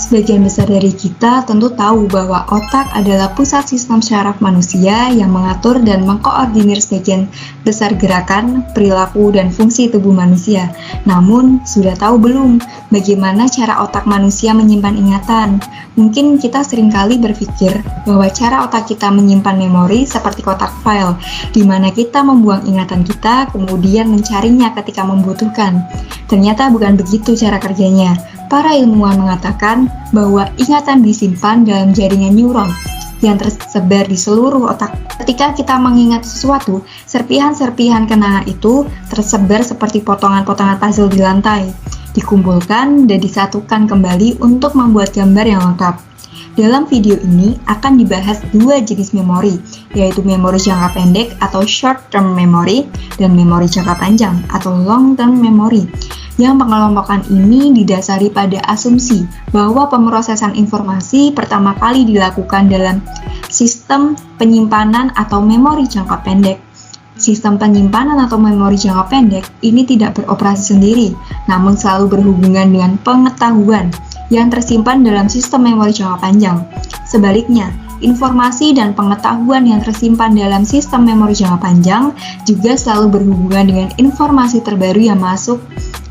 Sebagian besar dari kita tentu tahu bahwa otak adalah pusat sistem syaraf manusia yang mengatur dan mengkoordinir sebagian besar gerakan, perilaku, dan fungsi tubuh manusia. Namun, sudah tahu belum bagaimana cara otak manusia menyimpan ingatan? Mungkin kita seringkali berpikir bahwa cara otak kita menyimpan memori seperti kotak file, di mana kita membuang ingatan kita, kemudian mencarinya ketika membutuhkan. Ternyata bukan begitu cara kerjanya. Para ilmuwan mengatakan bahwa ingatan disimpan dalam jaringan neuron yang tersebar di seluruh otak. Ketika kita mengingat sesuatu, serpihan-serpihan kenangan itu tersebar seperti potongan-potongan puzzle di lantai, dikumpulkan dan disatukan kembali untuk membuat gambar yang lengkap. Dalam video ini akan dibahas dua jenis memori, yaitu memori jangka pendek atau short term memory dan memori jangka panjang atau long term memory. Yang pengelompokan ini didasari pada asumsi bahwa pemrosesan informasi pertama kali dilakukan dalam sistem penyimpanan atau memori jangka pendek. Sistem penyimpanan atau memori jangka pendek ini tidak beroperasi sendiri, namun selalu berhubungan dengan pengetahuan yang tersimpan dalam sistem memori jangka panjang. Sebaliknya, informasi dan pengetahuan yang tersimpan dalam sistem memori jangka panjang juga selalu berhubungan dengan informasi terbaru yang masuk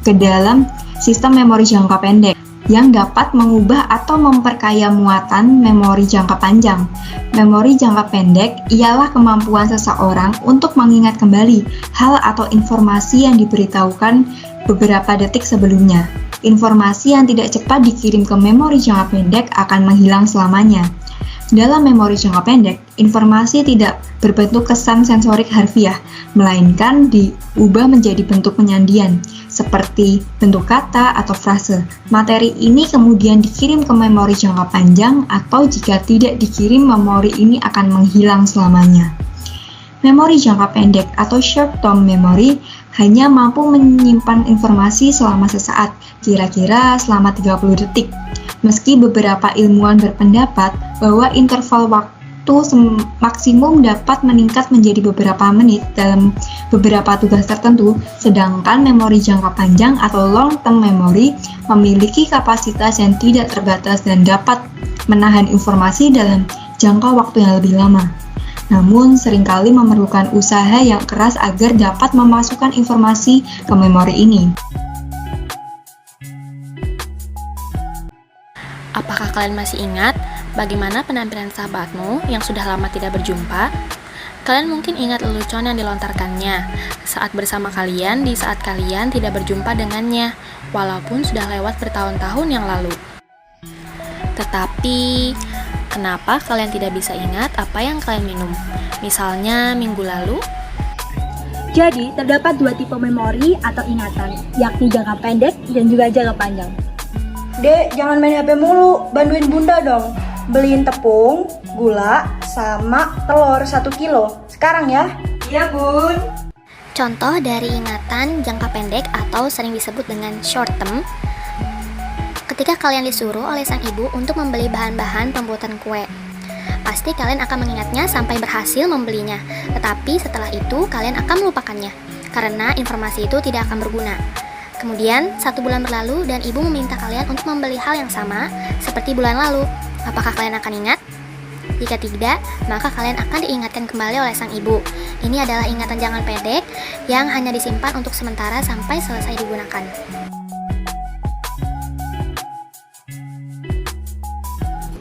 ke dalam sistem memori jangka pendek yang dapat mengubah atau memperkaya muatan memori jangka panjang. Memori jangka pendek ialah kemampuan seseorang untuk mengingat kembali hal atau informasi yang diberitahukan beberapa detik sebelumnya. Informasi yang tidak cepat dikirim ke memori jangka pendek akan menghilang selamanya. Dalam memori jangka pendek, informasi tidak berbentuk kesan sensorik harfiah, melainkan diubah menjadi bentuk penyandian, seperti bentuk kata atau frase. Materi ini kemudian dikirim ke memori jangka panjang, atau jika tidak dikirim, memori ini akan menghilang selamanya. Memori jangka pendek atau short term memory hanya mampu menyimpan informasi selama sesaat, kira-kira selama 30 detik. Meski beberapa ilmuwan berpendapat bahwa interval waktu maksimum dapat meningkat menjadi beberapa menit dalam beberapa tugas tertentu, sedangkan memori jangka panjang atau long term memory memiliki kapasitas yang tidak terbatas dan dapat menahan informasi dalam jangka waktu yang lebih lama. Namun, seringkali memerlukan usaha yang keras agar dapat memasukkan informasi ke memori ini. Apakah kalian masih ingat bagaimana penampilan sahabatmu yang sudah lama tidak berjumpa? Kalian mungkin ingat lelucon yang dilontarkannya saat bersama kalian di saat kalian tidak berjumpa dengannya, walaupun sudah lewat bertahun-tahun yang lalu. Tetapi, kenapa kalian tidak bisa ingat apa yang kalian minum? Misalnya minggu lalu? Jadi, terdapat dua tipe memori atau ingatan, yakni jangka pendek dan juga jangka panjang. Dek, jangan main HP mulu, bantuin bunda dong. Beliin tepung, gula, sama telur 1 kilo. Sekarang ya. Iya, Bun. Contoh dari ingatan jangka pendek atau sering disebut dengan short term, ketika kalian disuruh oleh sang ibu untuk membeli bahan-bahan pembuatan kue. Pasti kalian akan mengingatnya sampai berhasil membelinya, tetapi setelah itu kalian akan melupakannya, karena informasi itu tidak akan berguna. Kemudian, 1 bulan berlalu dan ibu meminta kalian untuk membeli hal yang sama seperti bulan lalu. Apakah kalian akan ingat? Jika tidak, maka kalian akan diingatkan kembali oleh sang ibu. Ini adalah ingatan jangka pendek yang hanya disimpan untuk sementara sampai selesai digunakan.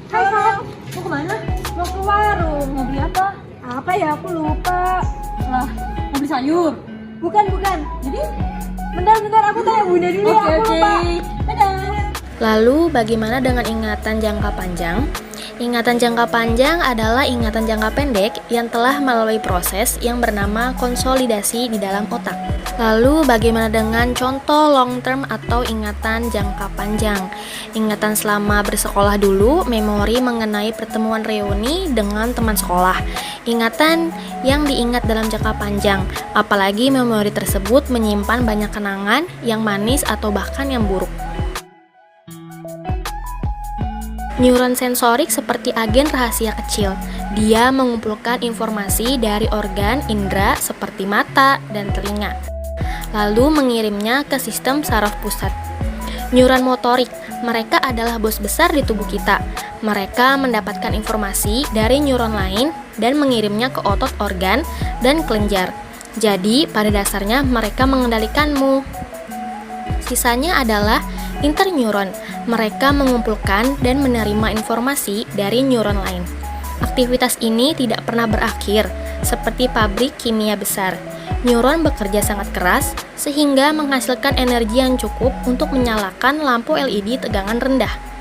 Hai Sal, mau kemana? Mau ke warung, mau beli apa? Apa ya, aku lupa. Lah, mau beli sayur? Bukan. Jadi? Bentar, aku tanya bunda dulu ya, aku lupa. Dadah. Lalu, bagaimana dengan ingatan jangka panjang? Ingatan jangka panjang adalah ingatan jangka pendek yang telah melalui proses yang bernama konsolidasi di dalam otak. Lalu, bagaimana dengan contoh long term atau ingatan jangka panjang? Ingatan selama bersekolah dulu, memori mengenai pertemuan reuni dengan teman sekolah. Ingatan yang diingat dalam jangka panjang, apalagi memori tersebut menyimpan banyak kenangan yang manis atau bahkan yang buruk. Neuron sensorik seperti agen rahasia kecil. Dia mengumpulkan informasi dari organ indera seperti mata dan telinga, lalu mengirimnya ke sistem saraf pusat. Neuron motorik, mereka adalah bos besar di tubuh kita. Mereka mendapatkan informasi dari neuron lain dan mengirimnya ke otot, organ, dan kelenjar. Jadi, pada dasarnya mereka mengendalikanmu. Sisanya adalah interneuron. Mereka mengumpulkan dan menerima informasi dari neuron lain. Aktivitas ini tidak pernah berakhir, seperti pabrik kimia besar. Neuron bekerja sangat keras sehingga menghasilkan energi yang cukup untuk menyalakan lampu LED tegangan rendah.